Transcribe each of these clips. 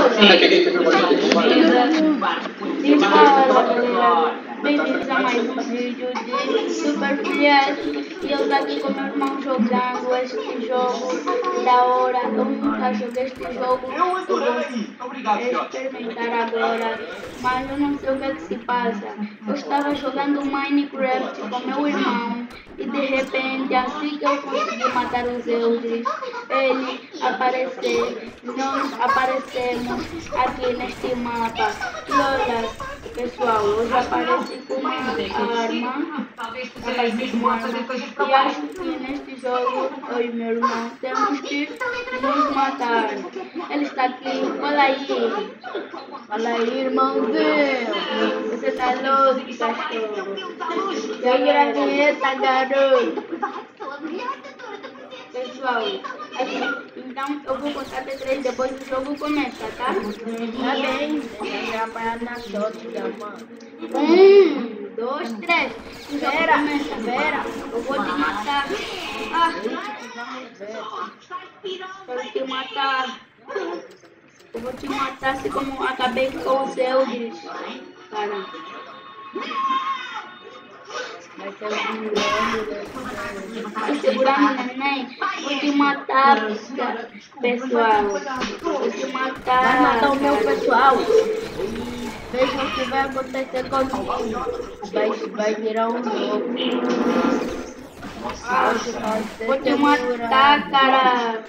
E fala galera, bem-vindos a mais um vídeo de Super Friends. E eu tô aqui com meu irmão jogando este jogo da hora. Eu nunca joguei este jogo, eu vou experimentar agora, mas eu não sei o que é que se passa. Eu estava jogando Minecraft com meu irmão e de repente, assim que eu consegui matar os Eldris, ele apareceu, nós aparecemos aqui neste mapa. E olha pessoal, eu já apareci com uma arma, e acho que neste jogo eu e meu irmão temos que nos matar. Ele está aqui, fala aí irmãozinho, você tá louco, cachorro? Joga a vinheta, garoto. Pessoal, então eu vou contar até 3, depois o jogo começa, tá? Tá bem, já parado na sorte da mano. 1, 2, 3. Espera, eu vou te matar. Quero te matar. Eu vou te matar assim como acabei com os Eldris. Cara. Vai ser segurando o neném. Vou te matar, pessoal. Vou te matar. Vai matar o meu pessoal. Veja o que vai acontecer comigo. Vai virar um jogo. Vou te matar, cara.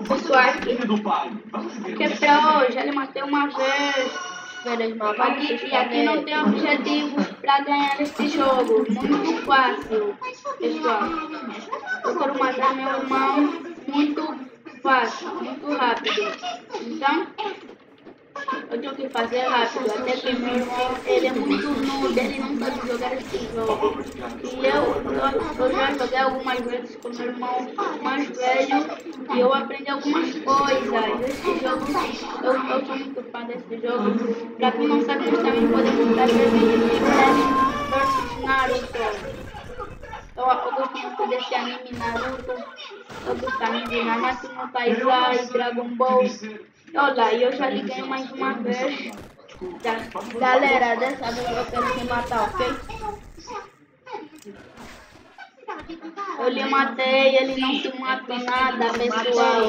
Pessoal, aqui é pra hoje. Ele matou uma vez. E aqui não tem objetivos para ganhar este jogo, muito fácil, pessoal. Eu quero matar meu irmão muito fácil, muito rápido. Então, eu tenho que fazer rápido, até que meu irmão, ele é muito noob, ele não sabe jogar este jogo. E eu já joguei algumas vezes com meu irmão mais velho e eu aprendi algumas coisas. Este jogo, eu sou muito fã desse jogo. Pra quem não sabe, nós também podemos fazer vídeos de versus Naruto. Eu gosto muito desse anime Naruto. Eu gosto também de Nanatsu no Taizai, Dragon Ball. Olha, eu já liguei mais uma vez. Galera, dessa vez eu quero te matar, ok? Eu lhe matei, ele não se matou nada, pessoal.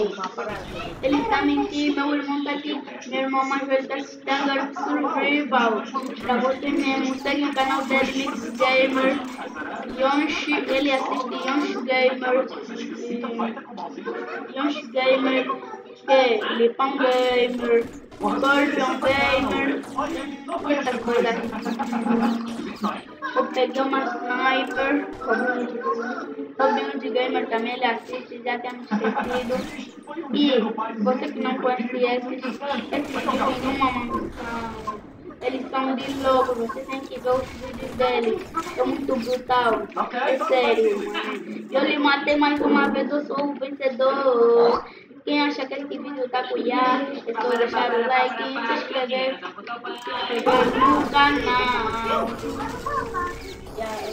Ele tá mentindo, meu irmão tá aqui. Meu irmão mais velho tá assistindo Survival. Pra você mesmo, segue o canal dele, Mix Gamer. Yonshi, ele assiste Yonshi Gamer. Yonshi Gamer. Lipão Gamer. Scorpion Gamer. Muita coisa. Eu peguei uma sniper. Robinho de Gamer também ele assiste, já temos esquecido. E você que não conhece esses vivem numa mansão. Eles são de louco, você tem que ver os vídeos deles. É muito brutal. É sério. Eu lhe matei mais uma vez, eu sou o vencedor. Quem acha que este vídeo tá cuiar, é só deixar o like e se inscrever no canal.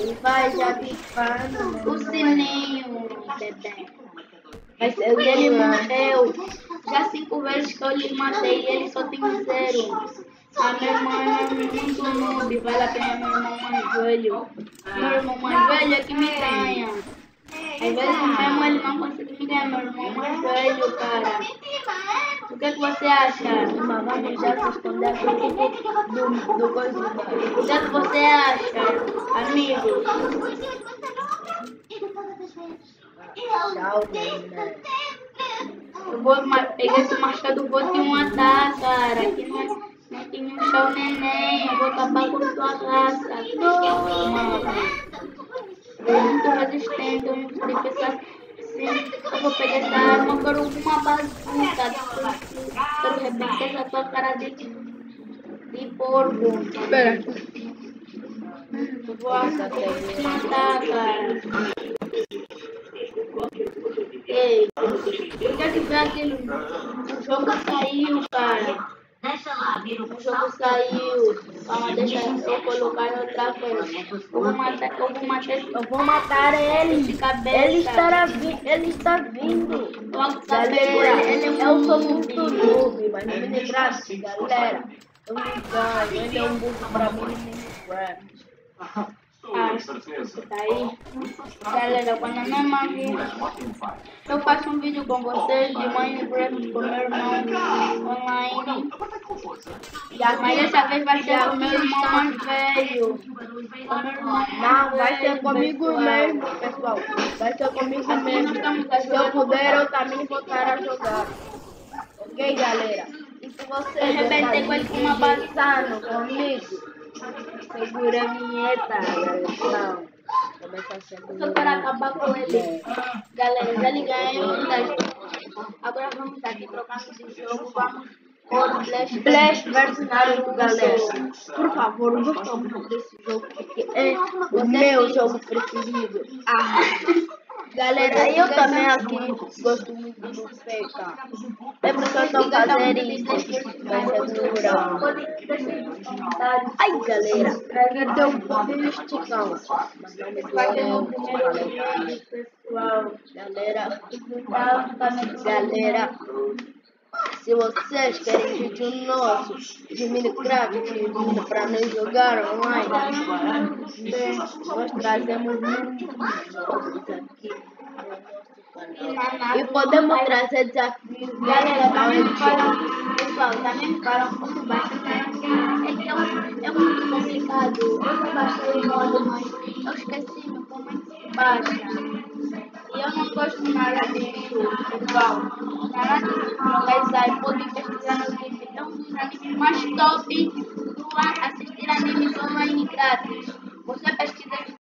E vai já ativando o sininho, bebê. Mas ele morreu. Já 5 vezes que eu lhe matei e ele só tem 0. A minha irmã é muito noob, vale a pena meu irmão mais velho. Meu irmão mais velho é que me ganha. Às vezes mesmo ele não consegue me ganhar, meu irmão mais velho, cara. O que você acha? Vamos já se esconder do coisa. O que você acha, amigo? Tchau, né? Eu vou pegar esse machado e vou te matar, cara. Aqui não tem um chão neném. Eu vou acabar com tua raça. Eu sou muito resistente, eu não sei pensar assim. Eu vou pegar essa arma, eu quero uma bazuca. Quero rebentar essa tua cara de porco. Espera. Eu vou te matar, cara. Ei, o que é que foi aquilo? O jogo saiu, cara. O jogo saiu. Vamos deixar eu colocar outra vez. Eu vou matar ele de cabeça. Ele está vindo. Eu sou muito noob. aqui, mas no Minecraft, galera, eu não ganho, ele é um bug pra mim no Minecraft. Você tá aí? Galera, quando eu não vi, eu faço um vídeo com vocês de Minecraft com meu irmão online. Mas dessa vez vai ser com meu irmão mais velho. Não, vai ser comigo mesmo, pessoal. Vai ser comigo mesmo. Se eu puder, eu também vou estar a jogar. Ok, galera? E se você arrebentei com ele com uma base comigo, segura a vinheta, galera. Começa a ser só para acabar com ele. Galera, já liguei agora vamos aqui trocando de jogo. Vamos por Flash vs Naruto, galera. Por favor, gostam muito desse jogo, porque é o meu jogo preferido. Galera, eu também aqui gosto muito do Feca. É porque eu estou fazendo isso. Vai ser duro. Ai, galera, que deu um pouco de esticão. Mas não me doeu. Galera, se vocês querem vídeo nosso de Minecraft vindo para nós jogar online, nós trazemos muitos jogos aqui no nosso canal. E podemos trazer desafios. Galera, também me falam um pouco bastante. É muito complicado. Eu baixei o modo, mas eu esqueci como é que se baixa. E eu não gosto nada disso, pessoal. Nada disso. Mas aí pode pesquisar no vídeo. É um dos animes mais top do assistir animes online grátis. Você pesquisa